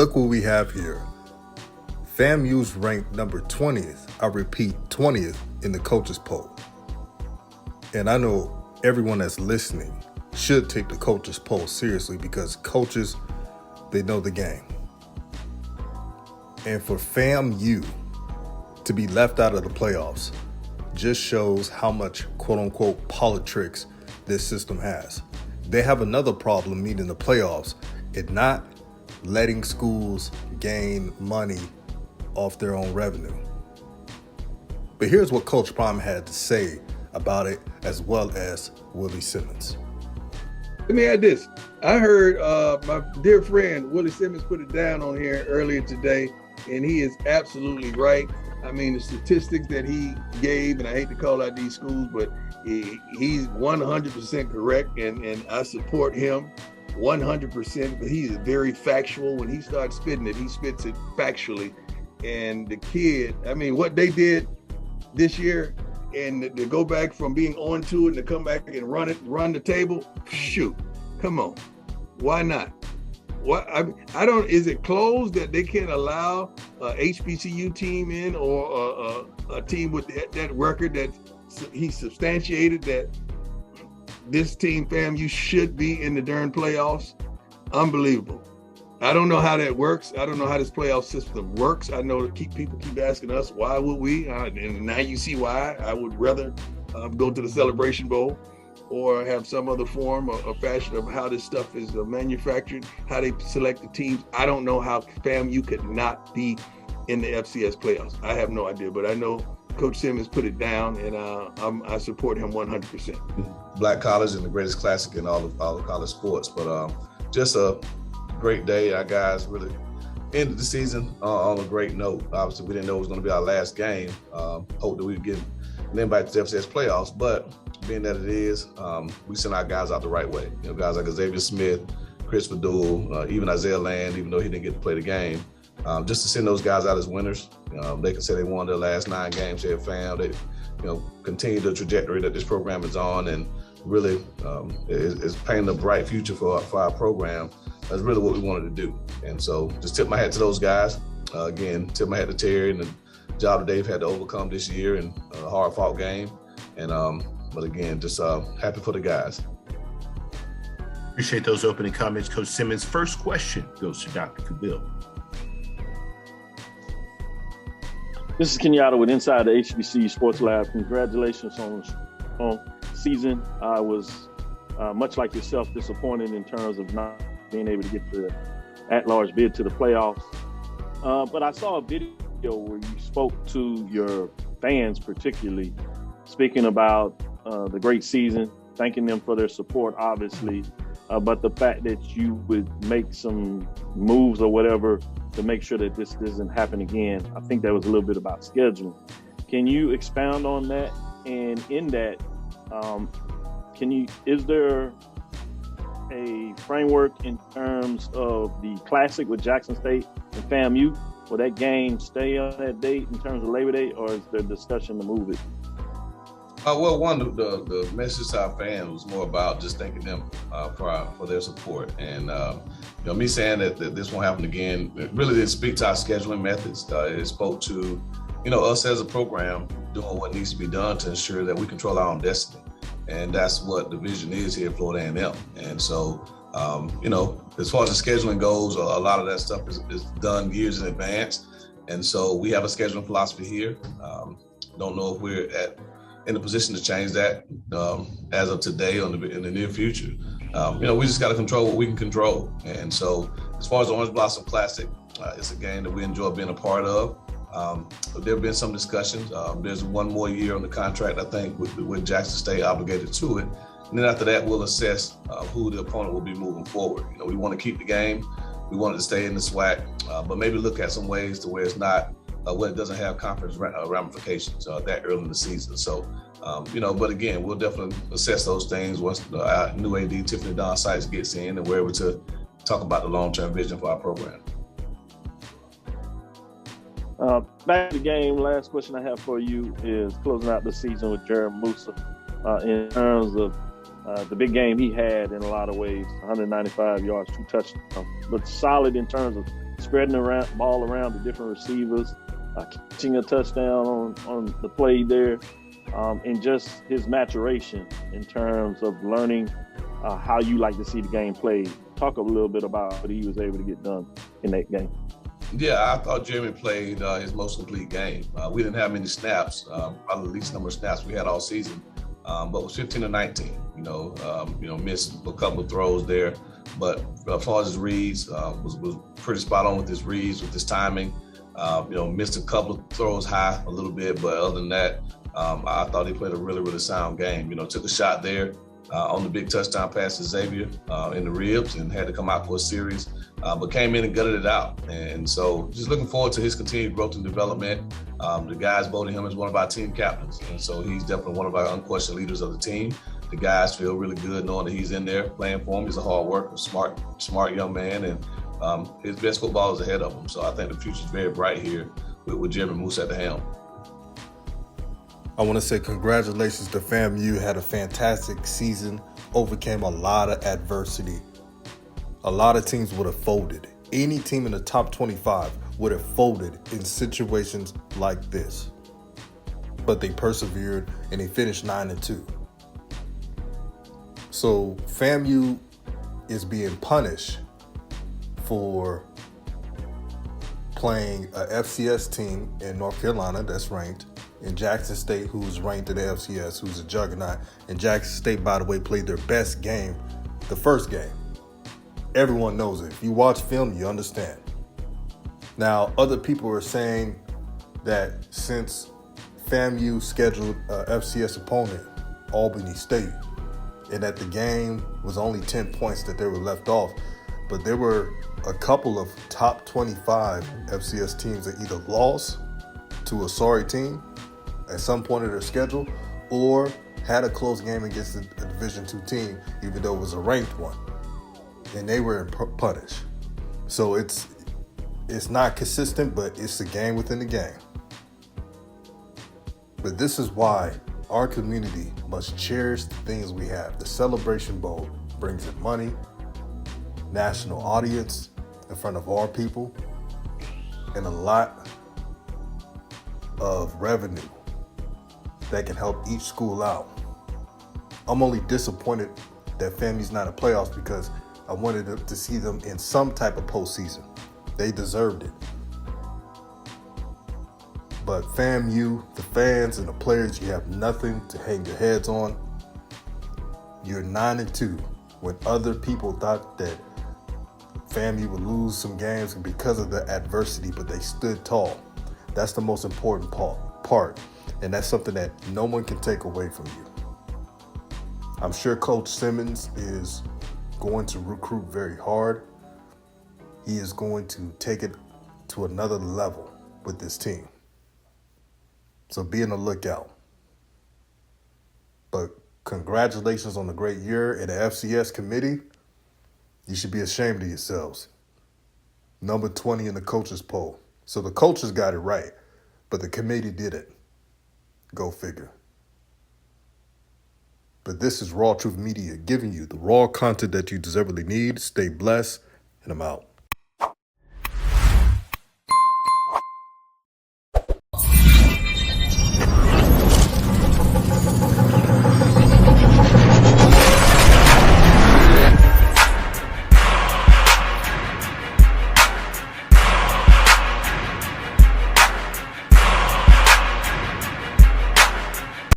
look what we have here. FAMU's ranked number 20th, I repeat, 20th in the coaches poll. And I know everyone that's listening should take the coaches poll seriously because coaches, they know the game. And for FAMU to be left out of the playoffs just shows how much quote-unquote politics this system has. They have another problem meeting the playoffs and not letting schools gain money off their own revenue. But here's what Coach Prime had to say about it, as well as Willie Simmons. Let me add this. I heard my dear friend Willie Simmons put it down on here earlier today, and he is absolutely right. I mean, the statistics that he gave, and I hate to call out these schools, but he's 100% correct, and I support him 100%. But he is very factual. When he starts spitting it, he spits it factually. And the kid, I mean, what they did this year, and to go back from being on to it and to come back and run the table, shoot, come on, why not? What I don't, is it closed that they can't allow a HBCU team in, or a team with that record that he substantiated that this team, FAMU, should be in the darn playoffs? Unbelievable. I don't know how that works. I don't know how this playoff system works. I know people keep asking us, why would we? And now you see why. I would rather go to the Celebration Bowl or have some other form or fashion of how this stuff is manufactured, how they select the teams. I don't know how FAMU could not be in the FCS playoffs. I have no idea, but I know Coach Simmons put it down, and I support him 100%. Black college and the greatest classic in all of college sports, but just a great day. Our guys really ended the season on a great note. Obviously, we didn't know it was going to be our last game. Hope that we would get an invite to the FCS playoffs, but being that it is, we sent our guys out the right way. You know, guys like Xavier Smith, Chris Fadoul, even Isaiah Land, even though he didn't get to play the game, just to send those guys out as winners. They can say they won their last 9 games here at FAM. They, continue the trajectory that this program is on, and really is painting a bright future for our program. That's really what we wanted to do. And so just tip my hat to those guys. Again, tip my hat to Terry and the job that they've had to overcome this year in a hard-fought game. And but again, just happy for the guys. Appreciate those opening comments, Coach Simmons. First question goes to Dr. Kabil. This is Kenyatta with Inside the HBCU Sports Lab. Congratulations on season. I was much like yourself, disappointed in terms of not being able to get the at-large bid to the playoffs. But I saw a video where you spoke to your fans, particularly speaking about the great season, thanking them for their support, obviously, but the fact that you would make some moves or whatever to make sure that this doesn't happen again. I think that was a little bit about scheduling. Can you expound on that? And in that, is there a framework in terms of the Classic with Jackson State and FAMU? Will that game stay on that date in terms of Labor Day, or is there discussion to move it? Well, one, the message to our fans was more about just thanking them for their support. And, me saying that this won't happen again, it really didn't speak to our scheduling methods. It spoke to, us as a program doing what needs to be done to ensure that we control our own destiny. And that's what the vision is here at Florida A&M. And so, as far as the scheduling goes, a lot of that stuff is done years in advance. And so we have a scheduling philosophy here. Don't know if we're in a position to change that as of today or in the near future. We just got to control what we can control. And so as far as the Orange Blossom Classic, it's a game that we enjoy being a part of. There have been some discussions. There's one more year on the contract, I think, with Jackson State obligated to it. And then after that, we'll assess who the opponent will be moving forward. We want to keep the game. We want it to stay in the SWAC, but maybe look at some ways to where it's not, where it doesn't have conference ramifications that early in the season. So, but again, we'll definitely assess those things once our new AD, Tiffany Don Sykes, gets in and we're able to talk about the long-term vision for our program. Back to the game, last question I have for you is closing out the season with Jared Musa in terms of the big game he had in a lot of ways, 195 yards, 2 touchdowns, but solid in terms of spreading the ball around to different receivers, catching a touchdown on the play there, and just his maturation in terms of learning how you like to see the game played. Talk a little bit about what he was able to get done in that game. Yeah, I thought Jeremy played his most complete game. We didn't have many snaps, probably the least number of snaps we had all season, but it was 15 to 19. Missed a couple of throws there, but as far as his reads, was pretty spot on with his reads, with his timing. Missed a couple of throws high a little bit, but other than that, I thought he played a really, really sound game. Took a shot there on the big touchdown pass to Xavier in the ribs and had to come out for a series, but came in and gutted it out. And so just looking forward to his continued growth and development. The guys voted him as one of our team captains. And so he's definitely one of our unquestioned leaders of the team. The guys feel really good knowing that he's in there playing for him. He's a hard worker, smart young man, and his best football is ahead of him. So I think the future is very bright here with Jeremy Moose at the helm. I want to say congratulations to FAMU. Had a fantastic season, overcame a lot of adversity. A lot of teams would have folded. Any team in the top 25 would have folded in situations like this. But they persevered and they finished 9-2. So FAMU is being punished for playing a FCS team in North Carolina that's ranked, in Jackson State, who's ranked in the FCS, who's a juggernaut. And Jackson State, by the way, played their best game, the first game. Everyone knows it. If you watch film, you understand. Now, other people are saying that since FAMU scheduled a FCS opponent, Albany State, and that the game was only 10 points that they were left off, but there were a couple of top 25 FCS teams that either lost to a sorry team at some point of their schedule or had a close game against a Division II team, even though it was a ranked one, and they were punished. So it's not consistent, but it's a game within the game. But this is why our community must cherish the things we have. The Celebration Bowl brings in money, national audience in front of our people, and a lot of revenue that can help each school out. I'm only disappointed that FAMU's not in playoffs because I wanted to see them in some type of postseason. They deserved it. But FAMU, the fans and the players, you have nothing to hang your heads on. You're 9-2 when other people thought that FAMU would lose some games because of the adversity, but they stood tall. That's the most important part. And that's something that no one can take away from you. I'm sure Coach Simmons is going to recruit very hard. He is going to take it to another level with this team. So be on the lookout. But congratulations on the great year in the FCS committee. You should be ashamed of yourselves. Number 20 in the coaches poll. So the coaches got it right, but the committee didn't. Go figure. But this is RawTruth Media giving you the raw content that you deservedly need. Stay blessed, and I'm out.